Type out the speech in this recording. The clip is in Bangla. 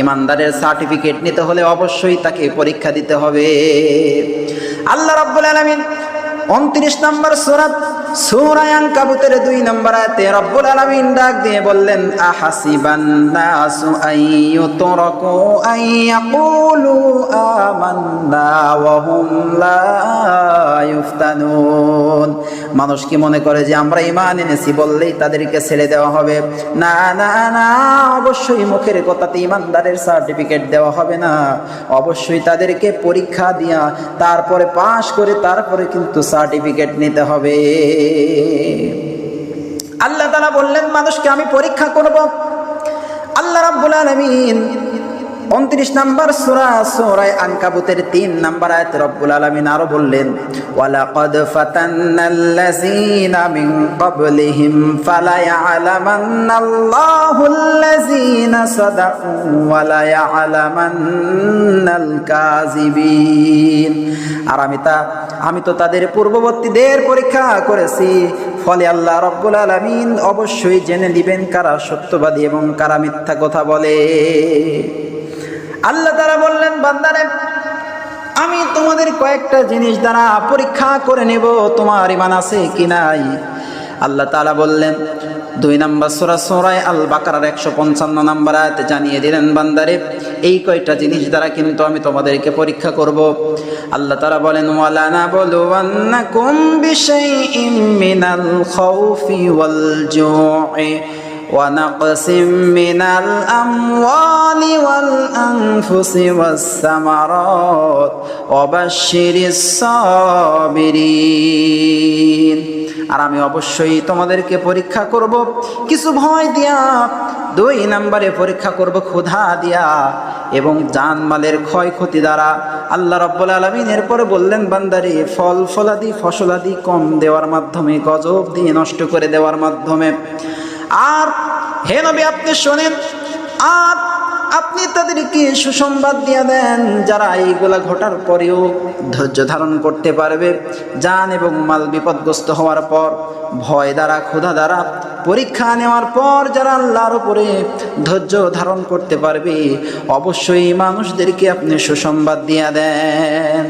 ইমানদারের সার্টিফিকেট নিতে হলে অবশ্যই তাকে পরীক্ষা দিতে হবে। আল্লাহ রাব্বুল আলামিন 29 নম্বর সূরা আনকাবুতের 2 নম্বর আয়াতে রব্বুল আলামিন ডাক দিয়ে বললেন, আহাসিবান নাসু আইয়ুতরাকু আইয়াকুলু আমান্না ওয়া হুম লা ইফতানুন। মানুষ কি মনে করে যে আমরা ঈমান এনেছি বললেই তাদেরকে ছেড়ে দেওয়া হবে? না না না, অবশ্যই মুখের কথাতে ঈমানদারের সার্টিফিকেট দেওয়া হবে না। অবশ্যই তাদেরকে পরীক্ষা দিয়া তারপরে পাশ করে তারপরে কিন্তু সার্টিফিকেট নিতে হবে। আল্লাহ তাআলা বললেন মানুষকে আমি পরীক্ষা করব। আল্লাহ রাব্বুল আলামিন 29 নম্বর সূরা আনকাবুতের 3 নম্বর আয়াতে রব্বুল আলামিন আরো বললেন, ওয়ালাকাদ ফাতান্নাল্লাযীনা মিন ক্বাবলিহিম ফালায়ালামান্নাল্লাহুল্লাযীনা সাদাকু ওয়া লায়ালামান্নাল কাযিবিন। আর আমি তো তাদের পূর্ববর্তীদের পরীক্ষা করেছি, ফলে আল্লাহ রাব্বুল আলামিন অবশ্যই জেনে নেবেন কারা সত্যবাদী এবং কারা মিথ্যা কথা বলে। আল্লাহ তাআলা বললেন, বান্দারে আমি তোমাদের কয়েকটা জিনিস দ্বারা পরীক্ষা করে নেব তোমার ঈমান আছে কি নাই। আল্লাহ তাআলা বললেন 2 নম্বর সূরা আল বাকারার 155 নম্বর আয়াতে জানিয়ে দিলেন, বান্দারে এই কয়টা জিনিস দ্বারা কিন্তু আমি তোমাদেরকে পরীক্ষা করব। আল্লাহ তাআলা বলেন, ওয়ালা নাবলুওয়ান্নাকুম বিশাইইম মিনাল খাউফি ওয়াল জু'i ونقص من الأموال والأنفس والثمرات وبشر الصابرين। আর আমি অবশ্যই তোমাদেরকে পরীক্ষা করব কিছু ভয় দিয়া, 2 নম্বরে পরীক্ষা করব ক্ষুধা দিয়া এবং জানমালের ক্ষয়ক্ষতি দ্বারা। আল্লাহ রাব্বুল আলামিন এরপরে বললেন, বান্দারে ফলাদি ফসলাদি কম দেওয়ার মাধ্যমে, গজব দিয়ে নষ্ট করে দেওয়ার মাধ্যমে। আর হে নবী আপনি শোনেন, আর আপনি তাদেরকে সুসংবাদ দিয়ে দেন যারা এইগুলা ঘটার পরেও ধৈর্য ধারণ করতে পারবে। জান এবং মাল বিপদগ্রস্ত হওয়ার পর, ভয় দ্বারা ক্ষুধা দ্বারা পরীক্ষা নেওয়ার পর যারা আল্লাহর উপরে ধৈর্য ধারণ করতে পারবে, অবশ্যই মানুষদেরকে আপনি সুসংবাদ দিয়ে দেন।